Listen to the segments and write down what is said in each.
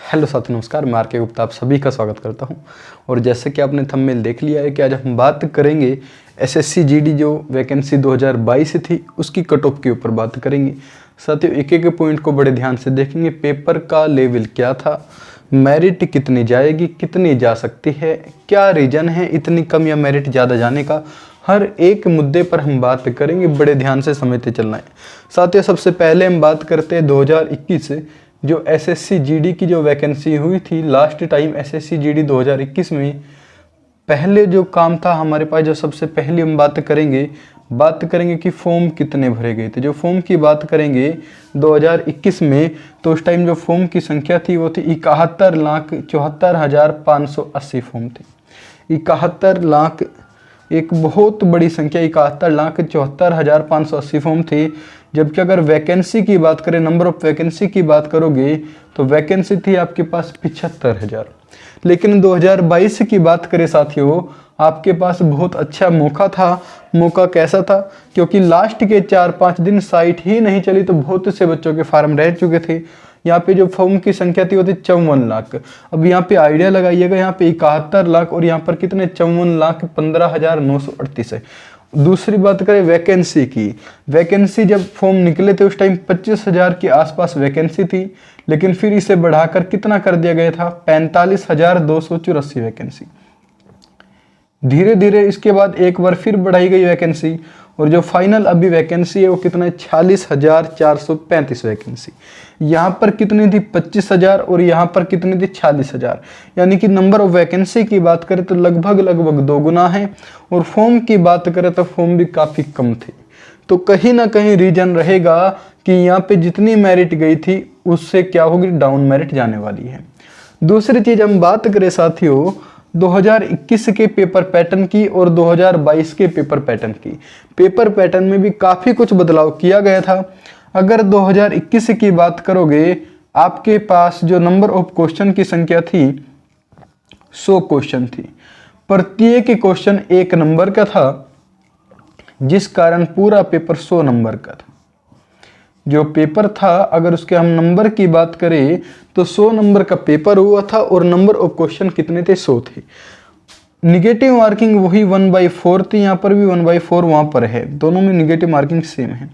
Hello साथियों, नमस्कार। मैं आर.के. गुप्ता आप सभी का स्वागत करता हूं। और जैसे कि आपने थंबनेल देख लिया है कि आज हम बात करेंगे एसएससी जीडी जो वैकेंसी 2022 से थी उसकी कट ऑफ के ऊपर बात करेंगे। साथियों, एक एक पॉइंट को बड़े ध्यान से देखेंगे। पेपर का लेवल क्या था, मेरिट कितनी जाएगी, कितनी जा सकती है, क्या रीज़न है इतनी कम या मेरिट ज़्यादा जाने का, हर एक मुद्दे पर हम बात करेंगे। बड़े ध्यान से समझते चलना है। साथियों, सबसे पहले हम बात करते हैं 2021 जो एसएससी जीडी की जो वैकेंसी हुई थी लास्ट टाइम एसएससी जीडी 2021 में। पहले जो काम था हमारे पास, जो सबसे पहले हम बात करेंगे कि फॉर्म कितने भरे गए थे। जो फॉर्म की बात करेंगे 2021 में, तो उस टाइम जो फॉर्म की संख्या थी वो थी 71,74,580 फॉर्म थे। 71 लाख एक बहुत बड़ी संख्या, 71,74,580 फॉर्म थे। जबकि अगर वैकेंसी की बात करें, नंबर ऑफ वैकेंसी की बात करोगे तो वैकेंसी थी आपके पास 75,000। लेकिन 2022 की बात करें साथियों, आपके पास बहुत अच्छा मौका था। मौका कैसा था? क्योंकि लास्ट के 4-5 दिन साइट ही नहीं चली तो बहुत से बच्चों के फार्म रह चुके थे। यहाँ पे जो फॉर्म की संख्या थी वो थी 54 लाख। अब यहाँ पे आइडिया लगाइएगा, यहाँ पे 71 लाख और यहाँ पर कितने 54,15,938 है। दूसरी बात करें वैकेंसी की, वैकेंसी जब फॉर्म निकले थे उस टाइम 25,000 के आसपास वैकेंसी थी। लेकिन फिर इसे बढ़ाकर कितना कर दिया गया था, 45,284 वैकेंसी। धीरे धीरे इसके बाद एक बार फिर बढ़ाई गई वैकेंसी और जो फाइनल अभी वैकेंसी है वो कितना है, 46,435 वैकेंसी। यहाँ पर कितनी थी, 25,000 और यहाँ पर कितनी थी, 46,000। यानी कि नंबर ऑफ वैकेंसी की बात करें तो लगभग 2 गुना है। और फॉर्म की बात करें तो फॉर्म भी काफ़ी कम थे। तो कहीं ना कहीं रीजन रहेगा कि यहाँ पे जितनी मेरिट गई थी उससे क्या होगी, डाउन मेरिट जाने वाली है। दूसरी चीज़ हम बात करें साथियों 2021 के पेपर पैटर्न की और 2022 के पेपर पैटर्न की। पेपर पैटर्न में भी काफ़ी कुछ बदलाव किया गया था। अगर 2021 की बात करोगे, आपके पास जो नंबर ऑफ क्वेश्चन की संख्या थी 100 क्वेश्चन थी। प्रत्येक क्वेश्चन 1 नंबर का था, जिस कारण पूरा पेपर 100 नंबर का था। जो पेपर था अगर उसके हम नंबर की बात करें तो 100 नंबर का पेपर हुआ था और नंबर ऑफ क्वेश्चन कितने थे, 100 थे। निगेटिव मार्किंग वही 1/4 थी, यहाँ पर भी 1/4 वहाँ पर है, दोनों में निगेटिव मार्किंग सेम है।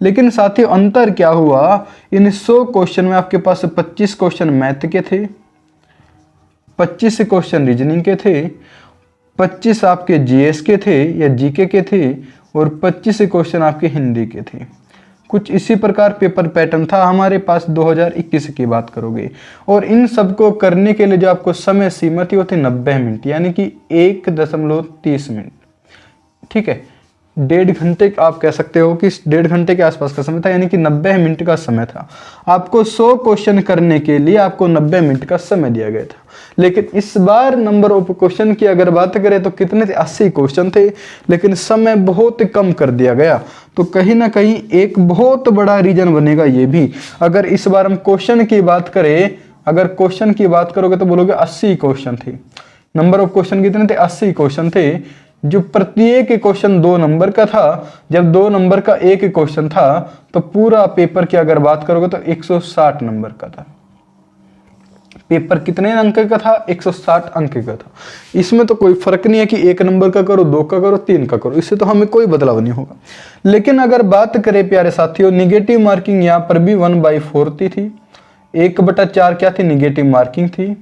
लेकिन साथियों अंतर क्या हुआ, इन 100 क्वेश्चन में आपके पास 25 क्वेश्चन मैथ के थे, 25 क्वेश्चन रीजनिंग के थे, 25 आपके जीएस के थे या जीके के थे और 25 क्वेश्चन आपके हिंदी के थे। कुछ इसी प्रकार पेपर पैटर्न था हमारे पास 2021 की बात करोगे। और इन सबको करने के लिए जो आपको समय सीमा थी वो थी 90 मिनट, यानी कि 1.30 मिनट। ठीक है, 1.5 घंटे आप कह सकते हो कि 1.5 घंटे के आसपास का समय था, यानी कि 90 मिनट का समय था। आपको 100 क्वेश्चन करने के लिए आपको 90 मिनट का समय दिया गया था। लेकिन इस बार नंबर ऑफ क्वेश्चन की अगर बात करें तो कितने थे, 80 क्वेश्चन थे, लेकिन समय बहुत कम कर दिया गया। तो कहीं ना कहीं एक बहुत बड़ा रीजन बनेगा ये भी। अगर इस बार हम क्वेश्चन की बात करें, अगर क्वेश्चन की बात करोगे तो बोलोगे 80 क्वेश्चन थे। नंबर ऑफ क्वेश्चन कितने थे, 80 क्वेश्चन थे। जो प्रत्येक क्वेश्चन 2 नंबर का था, जब 2 नंबर का एक क्वेश्चन था तो पूरा पेपर की अगर बात करोगे तो 160 नंबर का था। पेपर कितने अंक का था, 160 अंक का था। इसमें तो कोई फर्क नहीं है कि 1 नंबर का करो, 2 का करो, 3 का करो, इससे तो हमें कोई बदलाव नहीं होगा। लेकिन अगर बात करें प्यारे साथियों, निगेटिव मार्किंग यहाँ पर भी 1/4 थी। 1/4 क्या थी, निगेटिव मार्किंग थी,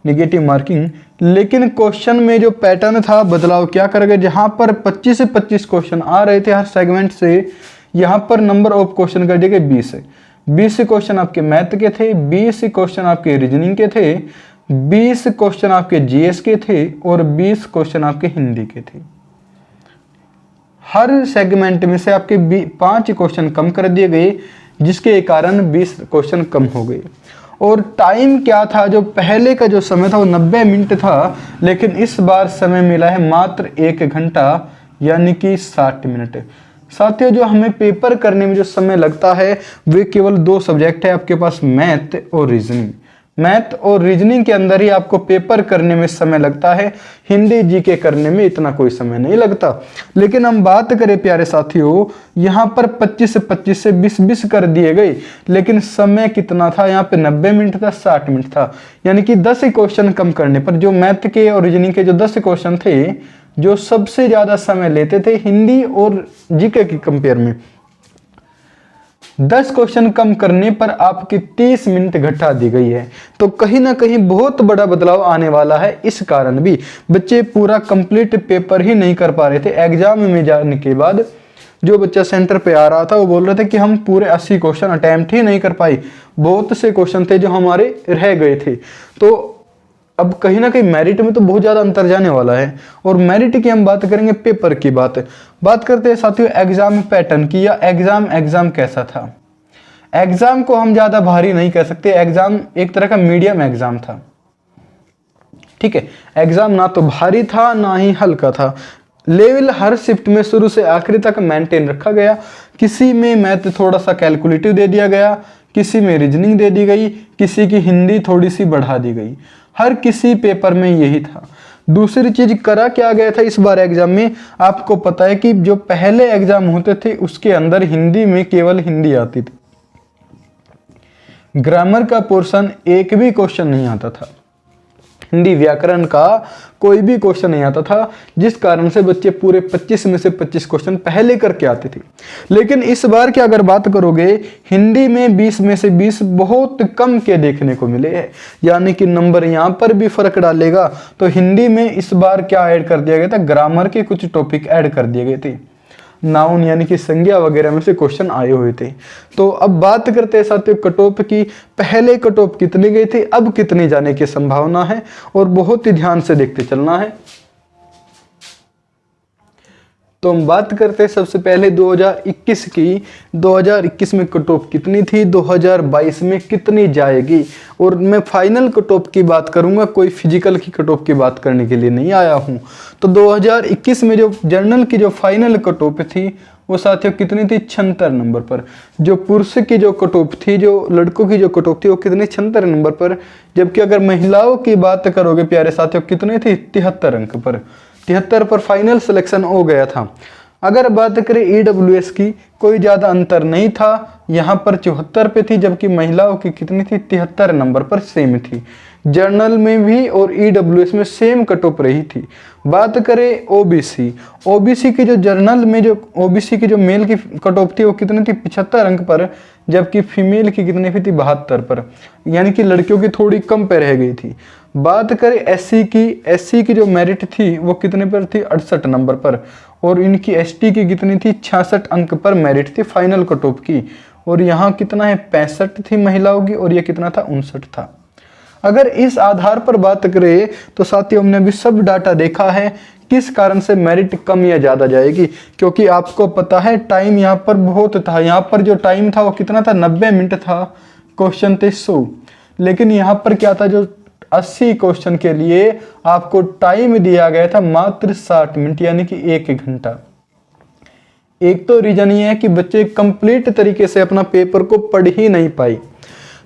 निगेटिव मार्किंग। लेकिन क्वेश्चन में जो पैटर्न था बदलाव क्या कर गए, जहां पर 25 से 25 क्वेश्चन आ रहे थे हर सेगमेंट से, यहां पर नंबर ऑफ क्वेश्चन कर दिए गए 20 है। 20 क्वेश्चन आपके मैथ के थे, 20 क्वेश्चन आपके रीजनिंग के थे, 20 क्वेश्चन आपके जीएस के थे और 20 क्वेश्चन आपके हिंदी के थे। हर सेगमेंट में से आपके 5 क्वेश्चन कम कर दिए गए, जिसके कारण 20 क्वेश्चन कम हो गए। और टाइम क्या था, जो पहले का जो समय था वो 90 मिनट था, लेकिन इस बार समय मिला है मात्र 1 घंटा यानी कि 60 मिनट। साथियों, जो हमें पेपर करने में जो समय लगता है वे केवल 2 सब्जेक्ट है आपके पास, मैथ और रीजनिंग। मैथ और रीजनिंग के अंदर ही आपको पेपर करने में समय लगता है, हिंदी जीके करने में इतना कोई समय नहीं लगता। लेकिन हम बात करें प्यारे साथियों, यहाँ पर 25 से 25 से 20-20 कर दिए गए, लेकिन समय कितना था यहाँ पे 90 मिनट था, 60 मिनट था। यानी कि 10 क्वेश्चन कम करने पर जो मैथ के और रीजनिंग के जो 10 क्वेश्चन थे, जो सबसे ज्यादा समय लेते थे हिंदी और जीके की कंपेयर में, 10 क्वेश्चन कम करने पर आपकी 30 मिनट घटा दी गई है। तो कहीं ना कहीं बहुत बड़ा बदलाव आने वाला है। इस कारण भी बच्चे पूरा कंप्लीट पेपर ही नहीं कर पा रहे थे। एग्जाम में जाने के बाद जो बच्चा सेंटर पे आ रहा था वो बोल रहे थे कि हम पूरे 80 क्वेश्चन अटेम्प्ट ही नहीं कर पाए, बहुत से क्वेश्चन थे जो हमारे रह गए थे। तो अब कहीं ना कहीं मेरिट में तो बहुत ज्यादा अंतर जाने वाला है। और मेरिट की हम बात करेंगे, पेपर की बात करते हैं साथियों एग्जाम पैटर्न की, या एग्जाम कैसा था। एग्जाम को हम ज्यादा भारी नहीं कह सकते, एग्जाम एक तरह का मीडियम एग्जाम था। ठीक है, एग्जाम ना तो भारी था ना ही हल्का था। लेवल हर शिफ्ट में शुरू से आखिरी तक मेंटेन रखा गया। किसी में मैथ थोड़ा सा कैलकुलेटिव दे दिया गया, किसी में रीजनिंग दे दी गई, किसी की हिंदी थोड़ी सी बढ़ा दी गई। हर किसी पेपर में यही था। दूसरी चीज करा क्या गया था इस बार एग्जाम में, आपको पता है कि जो पहले एग्जाम होते थे उसके अंदर हिंदी में केवल हिंदी आती थी, ग्रामर का पोर्शन एक भी क्वेश्चन नहीं आता था, हिंदी व्याकरण का कोई भी क्वेश्चन नहीं आता था, जिस कारण से बच्चे पूरे 25 में से 25 क्वेश्चन पहले करके आते थे। लेकिन इस बार की अगर बात करोगे, हिंदी में 20 में से 20 बहुत कम के देखने को मिले हैं। यानी कि नंबर यहाँ पर भी फर्क डालेगा। तो हिंदी में इस बार क्या ऐड कर दिया गया था, ग्रामर के कुछ टॉपिक ऐड कर दिए गए थे, नाउन यानी कि संज्ञा वगैरह में से क्वेश्चन आए हुए थे। तो अब बात करते हैं साथियों कट ऑफ की। पहले कट ऑफ कितनी गई थी, अब कितनी जाने की संभावना है, और बहुत ही ध्यान से देखते चलना है। तो हम बात करते हैं सबसे पहले 2021 की। 2021 में कट ऑफ कितनी थी, 2022 में कितनी जाएगी। और मैं फाइनल कट ऑफ की बात करूंगा, कोई फिजिकल की कट ऑफ की बात करने के लिए नहीं आया हूं। तो 2021 में जो जर्नल की जो फाइनल कट ऑफ थी वो साथियों कितनी थी, 76 नंबर पर। जो पुरुष की जो कट ऑफ थी, जो लड़कों की जो कट ऑफ थी वो कितनी, 76 नंबर पर। जबकि अगर महिलाओं की बात करोगे प्यारे साथियों, कितनी थी, 73 अंक पर। 73 पर फाइनल सिलेक्शन हो गया था। अगर बात करें ईडब्ल्यूएस की, कोई ज्यादा अंतर नहीं था, यहाँ पर 74 पे थी, जबकि महिलाओं की कितनी थी, 73 नंबर पर सेम थी। जर्नल में भी और ईडब्ल्यूएस में सेम कट ऑफ रही थी। बात करें ओबीसी की जो जर्नल में जो ओबीसी की जो मेल की कट ऑफ थी वो कितनी थी, 75 अंक पर, जबकि फीमेल की कितनी थी, 72 पर। यानी कि लड़कियों की थोड़ी कम पे रह गई थी। बात करें एससी की जो मेरिट थी वो कितने पर थी, 68 नंबर पर। और इनकी एसटी की कितनी थी, 66 अंक पर मेरिट थी फाइनल कट ऑफ की। और यहाँ कितना है, 65 थी महिलाओं की, और ये कितना था, 59 था। अगर इस आधार पर बात करें तो साथियों हमने अभी सब डाटा देखा है, किस कारण से मेरिट कम या ज्यादा जाएगी। क्योंकि आपको पता है टाइम यहाँ पर बहुत था। यहाँ पर जो टाइम था वो कितना था, 90 मिनट था, क्वेश्चन थे 100। लेकिन यहाँ पर क्या था, जो 80 क्वेश्चन के लिए आपको टाइम दिया गया था मात्र 60 मिनट, यानी कि 1 घंटा। एक तो रीजन ये है कि बच्चे कंप्लीट तरीके से अपना पेपर को पढ़ ही नहीं पाए।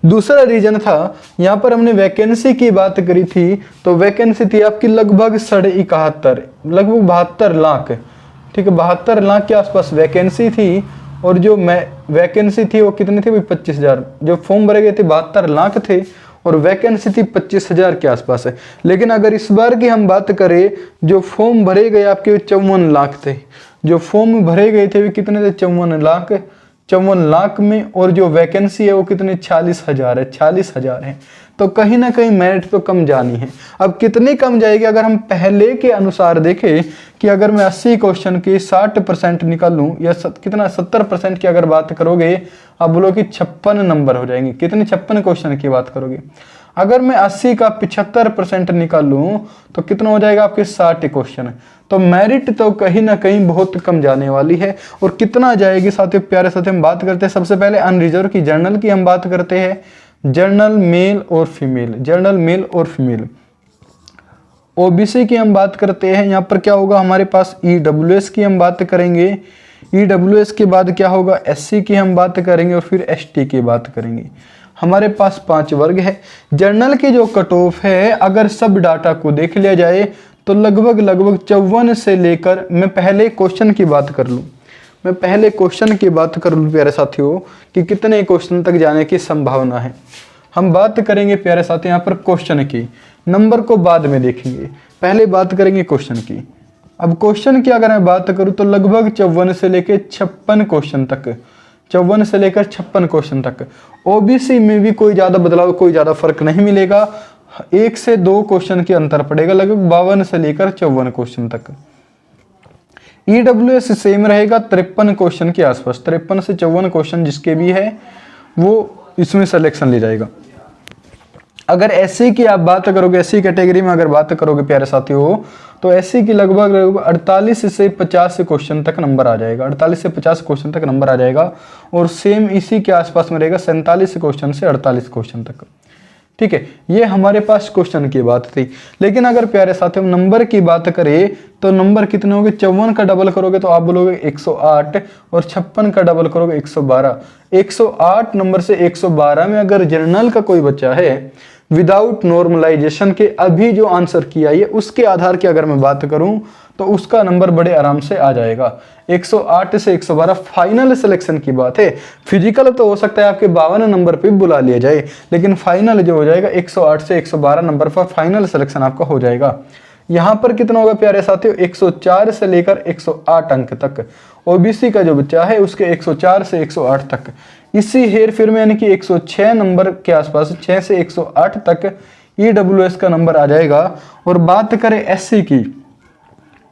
दूसरा रीजन था, यहाँ पर हमने वैकेंसी की बात करी थी, तो वैकेंसी थी आपकी लगभग 71.5, लगभग 72 लाख। ठीक है, 72 लाख के आसपास वैकेंसी थी। और जो वैकेंसी थी वो कितनी थी, 25,000। जो फॉर्म भरे गए थे 72 लाख थे, और वैकेंसी थी 25,000 के आसपास है। लेकिन अगर इस बार की हम बात करें, जो फॉर्म भरे गए आपके 54 लाख थे। जो फॉर्म भरे गए थे वे कितने थे, 54 लाख में। और जो वैकेंसी है वो कितने, 40,000 है, 40,000 है। तो कहीं ना कहीं मेरिट तो कम जानी है। अब कितनी कम जाएगी, अगर हम पहले के अनुसार देखें कि अगर मैं 80 क्वेश्चन की 60% निकाल लूं, या कितना 70% की अगर बात करोगे, अब बोलो कि 56 नंबर हो जाएंगे। कितने, 56 क्वेश्चन की बात करोगे। अगर मैं 80 का 75% निकाल लूं तो कितना हो जाएगा, आपके 60 क्वेश्चन। तो मेरिट तो कहीं ना कहीं बहुत कम जाने वाली है। और कितना जाएगी साथियों, प्यारे साथियों हम बात करते हैं सबसे पहले अनरिजर्व की जर्नल की हम बात करते हैं। जर्नल मेल और फीमेल। ओबीसी की हम बात करते हैं। यहाँ पर क्या होगा हमारे पास, ईडब्ल्यूएस की हम बात करेंगे। ईडब्ल्यूएस के बाद क्या होगा, एससी की हम बात करेंगे, और फिर एसटी की बात करेंगे। हमारे पास 5 वर्ग है। जर्नल की जो कट ऑफ है अगर सब डाटा को देख लिया जाए तो लगभग 54 से लेकर, मैं पहले क्वेश्चन की बात कर लूँ, प्यारे साथियों कि कितने क्वेश्चन तक जाने की संभावना है। हम बात करेंगे प्यारे साथी यहाँ पर क्वेश्चन की, नंबर को बाद में देखेंगे, पहले बात करेंगे क्वेश्चन की। अब क्वेश्चन की अगर मैं बात करूँ तो लगभग 54 से लेकर 56 क्वेश्चन तक, 54 से लेकर 56 क्वेश्चन तक। ओबीसी में भी कोई ज़्यादा बदलाव, कोई ज़्यादा फर्क नहीं मिलेगा, 1 से 2 क्वेश्चन के अंतर पड़ेगा, लगभग 52 से लेकर 54 क्वेश्चन तक। ईडब्ल्यूएस सेम रहेगा 53 क्वेश्चन के आसपास, 53 से 54 क्वेश्चन जिसके भी है वो इसमें सिलेक्शन ले जाएगा। अगर एससी की आप बात करोगे, एससी कैटेगरी में अगर बात करोगे प्यारे साथियों, तो एससी की लगभग 48 से 50 क्वेश्चन तक नंबर आ जाएगा, 48 से 50 क्वेश्चन तक नंबर आ जाएगा। और सेम इसी के आसपास में रहेगा 47 क्वेश्चन से 48 क्वेश्चन तक। ठीक है, ये हमारे पास क्वेश्चन की बात थी। लेकिन अगर प्यारे साथियों नंबर की बात करें तो नंबर कितने होंगे, 54 का डबल करोगे तो आप बोलोगे 108 और 56 का डबल करोगे 112। 108 नंबर से 112 में अगर जर्नल का कोई बच्चा है विदाउट नॉर्मलाइजेशन के अभी जो आंसर किया है उसके आधार की अगर मैं बात करूं तो उसका नंबर बड़े आराम से आ जाएगा। 108 से 112 फाइनल सिलेक्शन की बात है। फिजिकल तो हो सकता है आपके 52 नंबर पे बुला लिया जाए, लेकिन फाइनल जो हो जाएगा 108 से 112 नंबर पर फाइनल सिलेक्शन आपका हो जाएगा। यहाँ पर कितना होगा प्यारे साथियों, 104 से लेकर 108 अंक तक। ओबीसी का जो बच्चा है उसके 104 से 108 तक। इसी हेर फेर में यानी कि 106 नंबर के आसपास, 6 से 108 तक ईडब्ल्यूएस का नंबर आ जाएगा। और बात करें एससी की,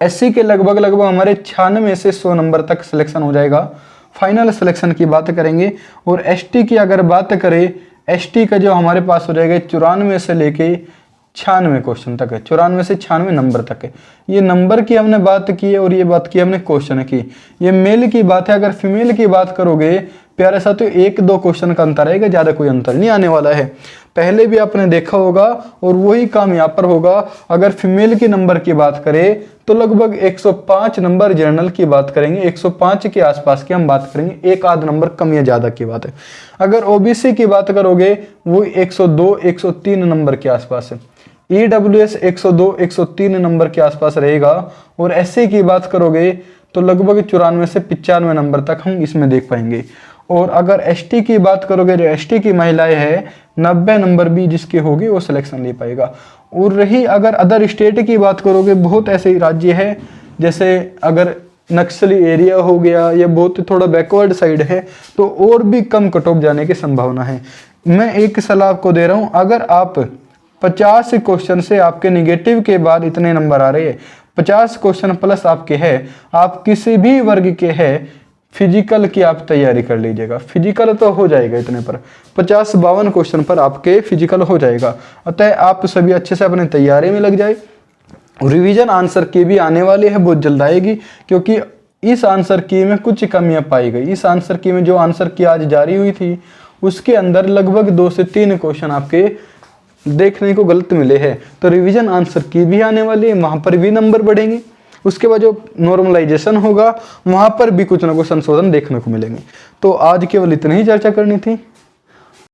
एससी के लगभग हमारे 96 से 100 नंबर तक सिलेक्शन हो जाएगा, फाइनल सिलेक्शन की बात करेंगे। और एसटी की अगर बात करें, एसटी का जो हमारे पास हो जाएगा 94 से लेके 96 क्वेश्चन तक है, 94 से 96 नंबर तक है। ये नंबर की हमने बात की है और ये बात की हमने क्वेश्चन की। ये मेल की बात है। अगर फीमेल की बात करोगे प्यारे साथियों 1-2 क्वेश्चन का अंतर आएगा, ज़्यादा कोई अंतर नहीं आने वाला है। पहले भी आपने देखा होगा और वही काम यहाँ पर होगा। अगर फीमेल की नंबर की बात करें तो लगभग 105 नंबर जर्नल की बात करेंगे, 105 के आसपास की हम बात करेंगे, एक आध नंबर कम या ज़्यादा की बात है। अगर ओबीसी की बात करोगे वो 102-103 नंबर के आसपास है। ईडब्ल्यूएस 102-103 नंबर के आसपास रहेगा। और एससी की बात करोगे तो लगभग 94 से 95 नंबर तक हम इसमें देख पाएंगे। और अगर एसटी की बात करोगे, जो एसटी की महिलाएं है 90 नंबर भी जिसके होगी वो सिलेक्शन ले पाएगा। और रही अगर अदर स्टेट की बात करोगे, बहुत ऐसे राज्य है जैसे अगर नक्सली एरिया हो गया या बहुत थोड़ा बैकवर्ड साइड है तो और भी कम कट ऑफ जाने की संभावना है। मैं एक सलाह आपको दे रहा हूँ, अगर आप 50 क्वेश्चन से आपके निगेटिव के बाद इतने नंबर आ रहे हैं, 50 क्वेश्चन प्लस आपके है, आप किसी भी वर्ग के हैं, फिजिकल की आप तैयारी कर लीजिएगा। फिजिकल तो हो जाएगा इतने पर, 50-52 क्वेश्चन पर आपके फिजिकल हो जाएगा। अतः आप सभी अच्छे से अपने तैयारी में लग जाए। रिवीजन आंसर की भी आने वाली है, बहुत जल्द आएगी, क्योंकि इस आंसर की में कुछ कमियां पाई गई। इस आंसर की में जो आंसर की आज जारी हुई थी उसके अंदर लगभग 2 से 3 क्वेश्चन आपके देखने को गलत मिले हैं। तो रिवीजन आंसर की भी आने वाली है, वहां पर भी नंबर बढ़ेंगे। उसके बाद जो नॉर्मलाइजेशन होगा वहां पर भी कुछ ना कुछ संशोधन देखने को मिलेंगे। तो आज केवल इतनी ही चर्चा करनी थी।